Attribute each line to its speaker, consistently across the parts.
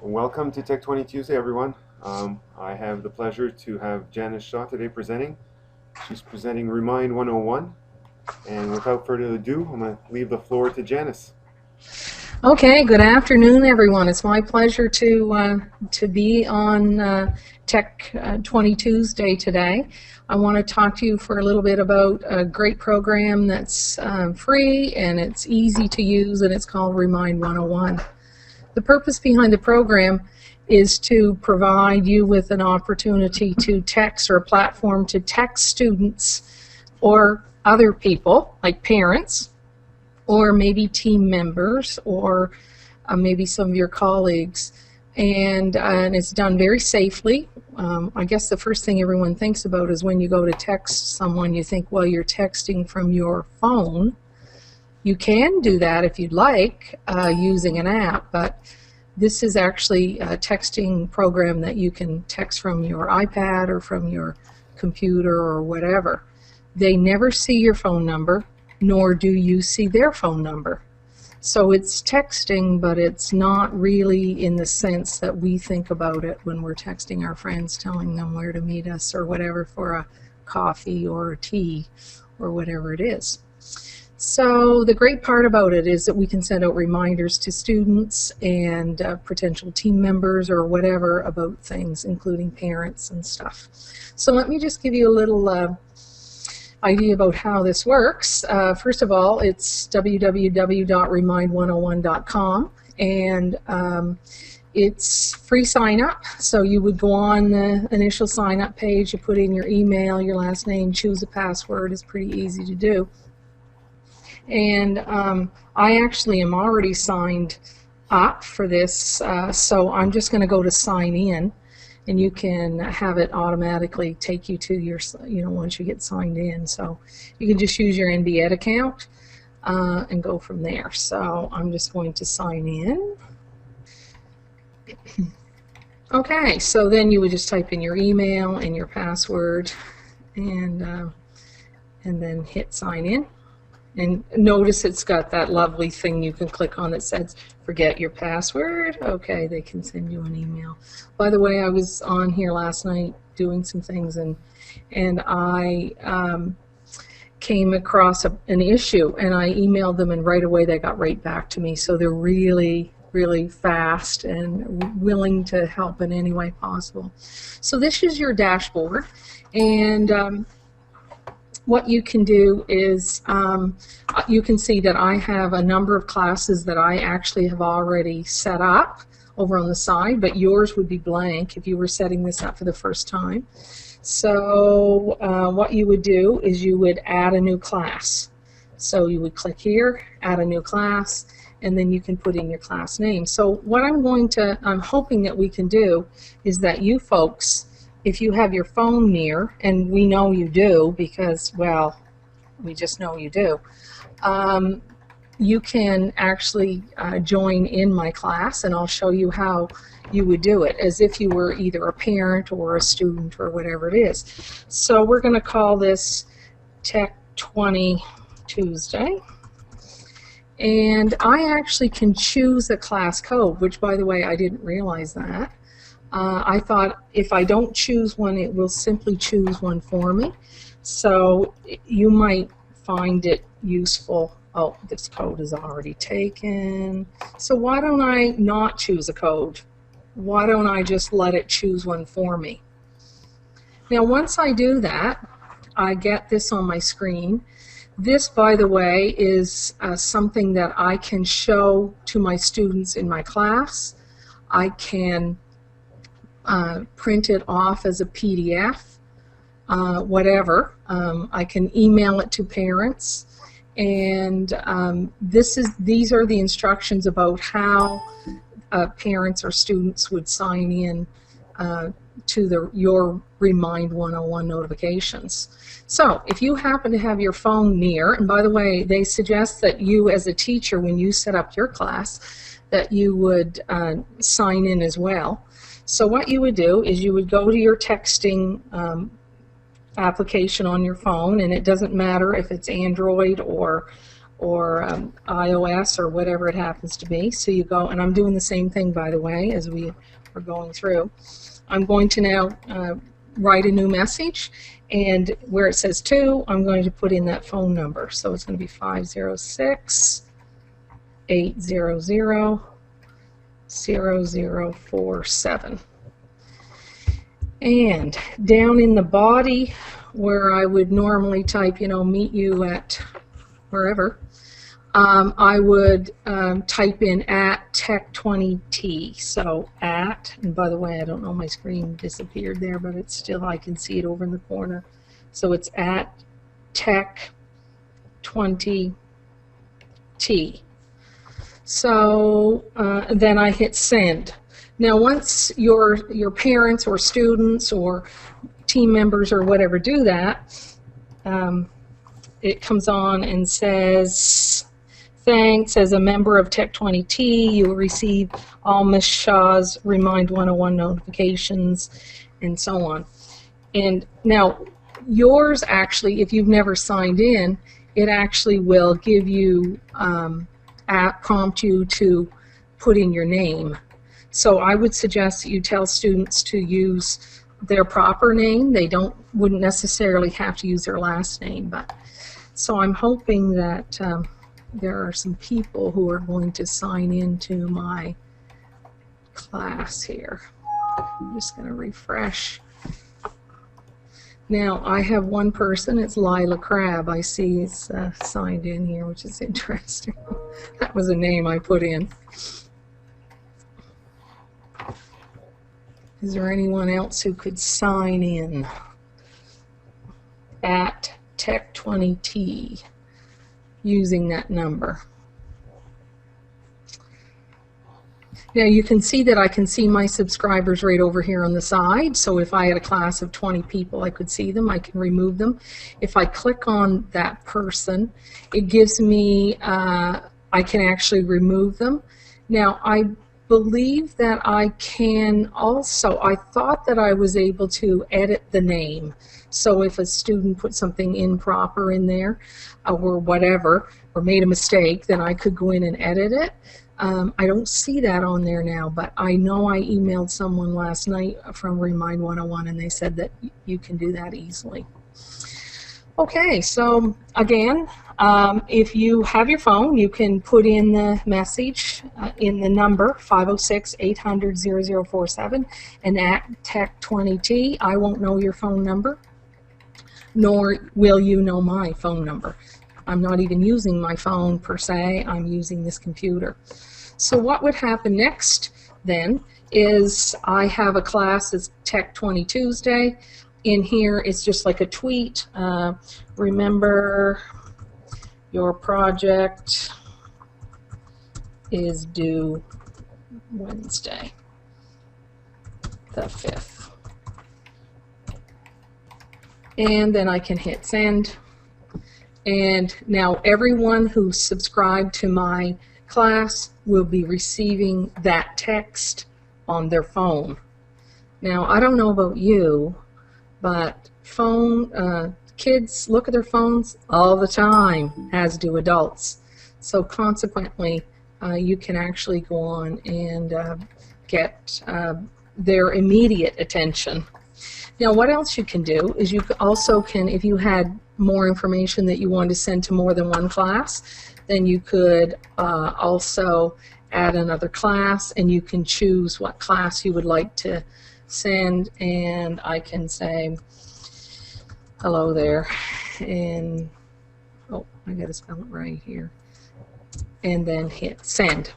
Speaker 1: Welcome to Tech 20 Tuesday, everyone. I have the pleasure to have Janice Shaw today presenting. She's presenting Remind 101. And without further ado, I'm going to leave the floor to Janice.
Speaker 2: Okay, good afternoon, everyone. It's my pleasure to be on Tech 20 Tuesday today. I want to talk to you for a little bit about a great program that's free and it's easy to use, and it's called Remind 101. The purpose behind the program is to provide you with an opportunity to text, or a platform to text students or other people like parents, or maybe team members, or maybe some of your colleagues, and it's done very safely. I guess the first thing everyone thinks about is when you go to text someone, you think, well, you're texting from your phone. You can do that if you'd like using an app, but this is actually a texting program that you can text from your iPad or from your computer or whatever. They never see your phone number, nor do you see their phone number. So it's texting, but it's not really in the sense that we think about it when we're texting our friends, telling them where to meet us or whatever for a coffee or a tea or whatever it is. So the great part about it is that we can send out reminders to students and potential team members or whatever about things, including parents and stuff. So let me just give you a little idea about how this works. First of all, it's www.remind101.com, and it's free sign up. So you would go on the initial sign up page, you put in your email, your last name, choose a password. It's pretty easy to do. And I actually am already signed up for this, so I'm just going to go to sign in, and you can have it automatically take you to your, once you get signed in. So you can just use your NBEd account and go from there. So I'm just going to sign in. Okay, so then you would just type in your email and your password, and then hit sign in. And notice it's got that lovely thing you can click on that says forget your password. Okay, they can send you an email. By the way, I was on here last night doing some things, and I came across an issue, and I emailed them, and right away they got right back to me. So they're really fast and willing to help in any way possible. So this is your dashboard, and what you can do is you can see that I have a number of classes that I actually have already set up over on the side, but yours would be blank if you were setting this up for the first time. So what you would do is you would add a new class. So you would click here, add a new class, and then you can put in your class name. So what I'm hoping that we can do is that you folks, if you have your phone near, and we know you do because, well, we just know you do, you can actually join in my class, and I'll show you how you would do it as if you were either a parent or a student or whatever it is. So we're going to call this Tech 20 Tuesday. And I actually can choose a class code, which, by the way, I didn't realize that. I thought if I don't choose one, it will simply choose one for me. So you might find it useful. Oh, this code is already taken. So why don't I not choose a code? Why don't I just let it choose one for me? Now, once I do that, I get this on my screen. This, by the way, is something that I can show to my students in my class. I can print it off as a PDF, whatever. I can email it to parents, and these are the instructions about how parents or students would sign in to your Remind 101 notifications. So if you happen to have your phone near, and by the way, they suggest that you as a teacher, when you set up your class, that you would sign in as well. So what you would do is you would go to your texting application on your phone, and it doesn't matter if it's Android or iOS or whatever it happens to be. So you go, and I'm doing the same thing, by the way, as we are going through. I'm going to now write a new message, and where it says 2, I'm going to put in that phone number. So it's going to be 506-800-0047. And down in the body where I would normally type, meet you at wherever, I would type in at tech20t. So at, and by the way, I don't know, my screen disappeared there, but it's still, I can see it over in the corner. So it's at tech20t. So then I hit send. Now once your parents or students or team members or whatever do that, it comes on and says, thanks, as a member of Tech20T, you will receive all Ms. Shaw's Remind 101 notifications, and so on. And now, yours actually, if you've never signed in, it actually will give you, prompt you to put in your name. So I would suggest that you tell students to use their proper name. They wouldn't necessarily have to use their last name, but so I'm hoping that there are some people who are going to sign into my class here. I'm just going to refresh. Now I have one person, it's Lila Crab. I see it's signed in here, which is interesting. That was a name I put in. Is there anyone else who could sign in at Tech20T using that number? Now you can see that I can see my subscribers right over here on the side. So if I had a class of 20 people, I could see them. I can remove them. If I click on that person, it gives me, I can actually remove them. Now I believe that I can also, I thought that I was able to edit the name. So if a student put something improper in there or whatever, or made a mistake, then I could go in and edit it. I don't see that on there now, but I know I emailed someone last night from Remind101 and they said that you can do that easily. Okay, so again, if you have your phone, you can put in the message in the number 506-800-0047 and at Tech20T. I won't know your phone number, nor will you know my phone number. I'm not even using my phone per se, I'm using this computer. So what would happen next then is I have a class, it's Tech20 Tuesday. In here it's just like a tweet. Remember, your project is due Wednesday, the 5th. And then I can hit send. And now everyone who's subscribed to my class will be receiving that text on their phone. Now, I don't know about you, but kids look at their phones all the time, as do adults. So consequently, you can actually go on and get their immediate attention. Now, what else you can do is you also can, if you had more information that you wanted to send to more than one class, then you could also add another class, and you can choose what class you would like to send, and I can say hello there, and oh, I gotta spell it right here, and then hit send.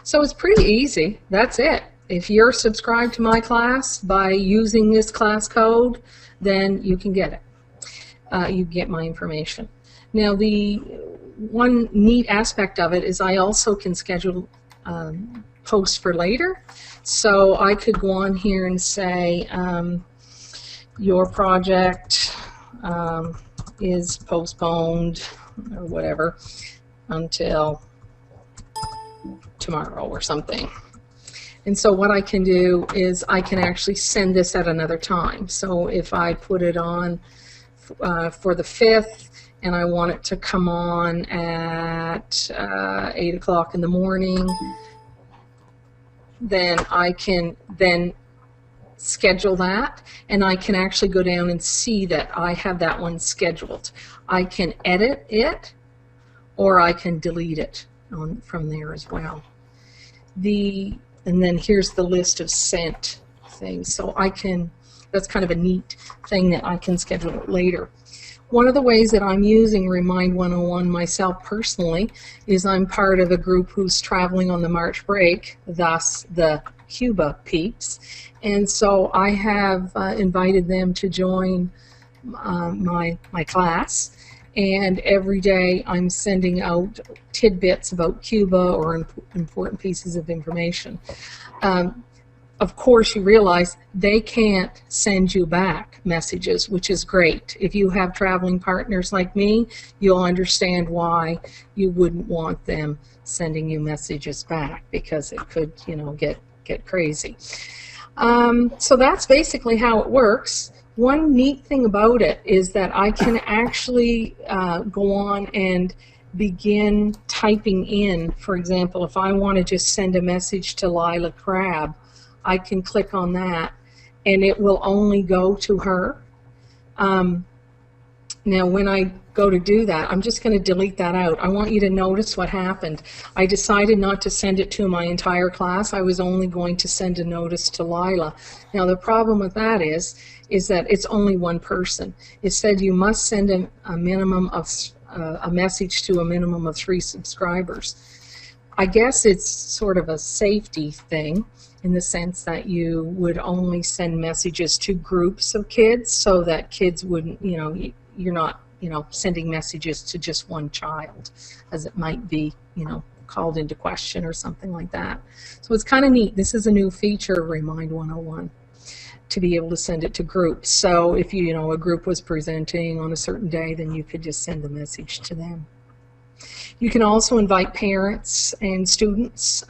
Speaker 2: So it's pretty easy. That's it. If you're subscribed to my class by using this class code, then you can get it. You get my information. Now, the one neat aspect of it is I also can schedule posts for later. So I could go on here and say your project is postponed or whatever until tomorrow or something. And so what I can do is I can actually send this at another time. So if I put it on for the 5th and I want it to come on at 8 o'clock in the morning, then I can then schedule that, and I can actually go down and see that I have that one scheduled. I can edit it, or I can delete it from there as well. And then here's the list of sent things. So that's kind of a neat thing that I can schedule it later. One of the ways that I'm using Remind101 myself personally is I'm part of a group who's traveling on the March break, thus the Cuba peeps. And so I have invited them to join my class. And every day I'm sending out tidbits about Cuba or important pieces of information. Of course, you realize they can't send you back messages, which is great. If you have traveling partners like me, you'll understand why you wouldn't want them sending you messages back, because it could, get crazy. So that's basically how it works. One neat thing about it is that I can actually go on and begin typing in. For example, if I want to just send a message to Lila Crabb, I can click on that and it will only go to her. Now when I go to do that, I'm just going to delete that out. I want you to notice what happened. I decided not to send it to my entire class. I was only going to send a notice to Lila. Now the problem with that is that it's only one person. It said you must send a minimum of a message to a minimum of 3 subscribers. I guess it's sort of a safety thing, in the sense that you would only send messages to groups of kids, so that kids wouldn't, you're not, sending messages to just one child, as it might be, called into question or something like that. So it's kind of neat. This is a new feature of Remind101, to be able to send it to groups. So if a group was presenting on a certain day, then you could just send a message to them. You can also invite parents and students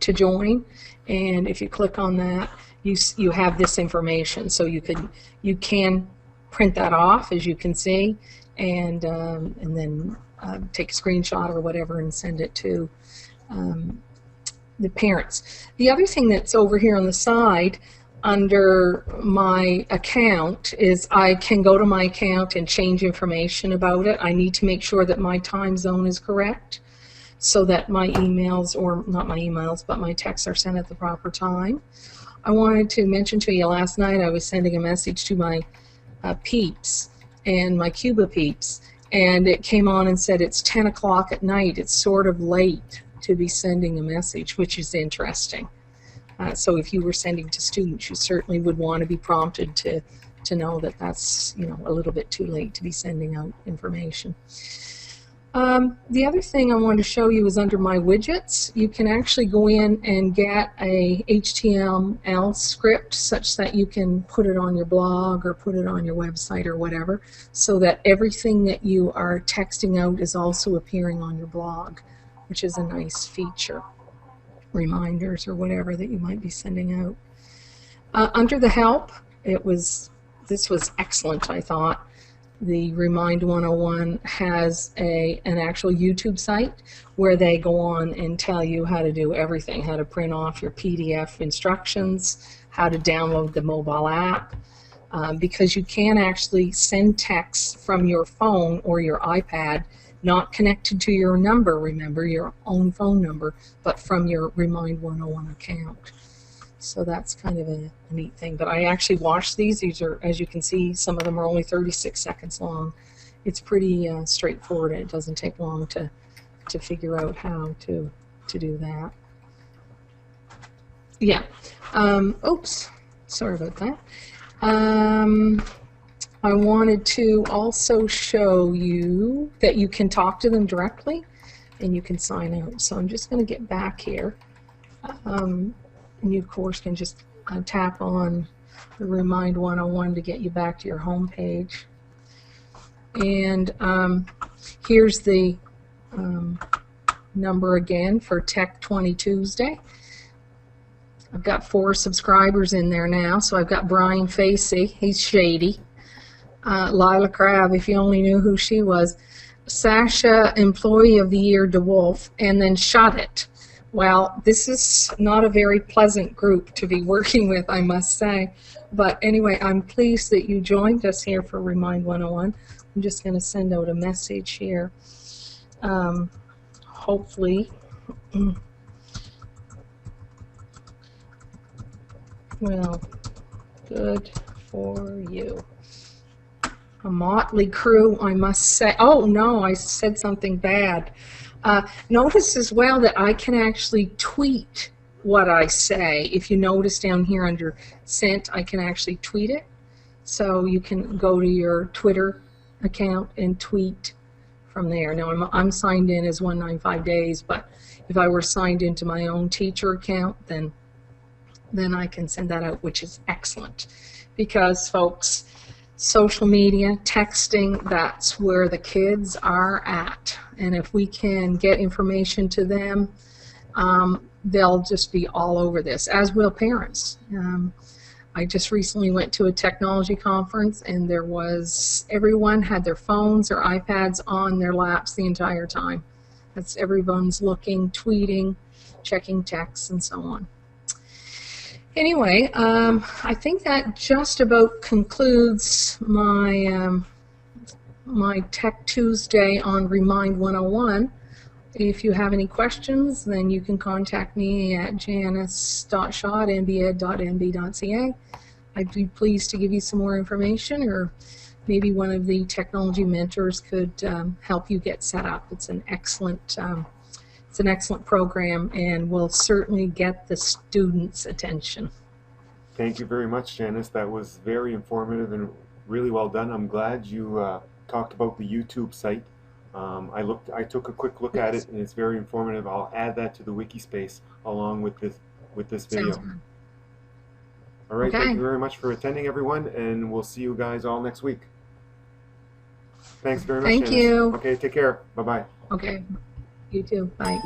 Speaker 2: to join, and if you click on that, you have this information. So you can print that off, as you can see, and then take a screenshot or whatever and send it to the parents. The other thing that's over here on the side under my account is I can go to my account and change information about it. I need to make sure that my time zone is correct, so that my emails, or not my emails, but my texts are sent at the proper time. I wanted to mention to you, last night I was sending a message to my peeps and my Cuba peeps, and it came on and said it's 10 o'clock at night. It's sort of late to be sending a message, which is interesting. So if you were sending to students, you certainly would want to be prompted to know that that's a little bit too late to be sending out information. The other thing I wanted to show you is under my widgets. You can actually go in and get a HTML script such that you can put it on your blog or put it on your website or whatever, so that everything that you are texting out is also appearing on your blog, which is a nice feature. Reminders or whatever that you might be sending out. Under the help, this was excellent, I thought. The Remind101 has an actual YouTube site where they go on and tell you how to do everything, how to print off your PDF instructions, how to download the mobile app, because you can actually send texts from your phone or your iPad, not connected to your number, remember, your own phone number, but from your Remind101 account. So that's kind of a neat thing. But I actually watched these. These are, as you can see, some of them are only 36 seconds long. It's pretty straightforward, and it doesn't take long to figure out how to do that. Yeah. Oops. Sorry about that. I wanted to also show you that you can talk to them directly, and you can sign out. So I'm just going to get back here. And you, of course, can just tap on the Remind101 to get you back to your home page. And here's the number again for Tech 20 Tuesday. I've got 4 subscribers in there now. So I've got Brian Facey. He's shady. Lila Crabb, if you only knew who she was. Sasha, Employee of the Year, DeWolf, and then Shut It. Well, this is not a very pleasant group to be working with, I must say. But anyway, I'm pleased that you joined us here for Remind 101. I'm just going to send out a message here. Hopefully, well, good for you. A motley crew, I must say. Oh, no, I said something bad. Notice as well that I can actually tweet what I say. If you notice down here under sent, I can actually tweet it. So you can go to your Twitter account and tweet from there. Now, I'm signed in as 195 days, but if I were signed into my own teacher account, then I can send that out, which is excellent. Because, folks, social media, texting, that's where the kids are at. And if we can get information to them, they'll just be all over this, as will parents. I just recently went to a technology conference, and everyone had their phones or iPads on their laps the entire time. That's everyone's looking, tweeting, checking texts, and so on. Anyway, I think that just about concludes my my Tech Tuesday on Remind 101. If you have any questions, then you can contact me at janice.shaw@nbed.nb.ca. I'd be pleased to give you some more information, or maybe one of the technology mentors could help you get set up. It's an excellent program, and will certainly get the students' attention.
Speaker 1: Thank you very much, Janice. That was very informative and really well done. I'm glad you talked about the YouTube site. I took a quick look at it, and it's very informative. I'll add that to the wiki space along with this video.
Speaker 2: Sounds good.
Speaker 1: All right,
Speaker 2: Okay.
Speaker 1: Thank you very much for attending, everyone, and we'll see you guys all next week. Thanks very much,
Speaker 2: Thank
Speaker 1: Janice.
Speaker 2: you.
Speaker 1: Okay, take care. Bye-bye.
Speaker 2: Okay, you too. Bye.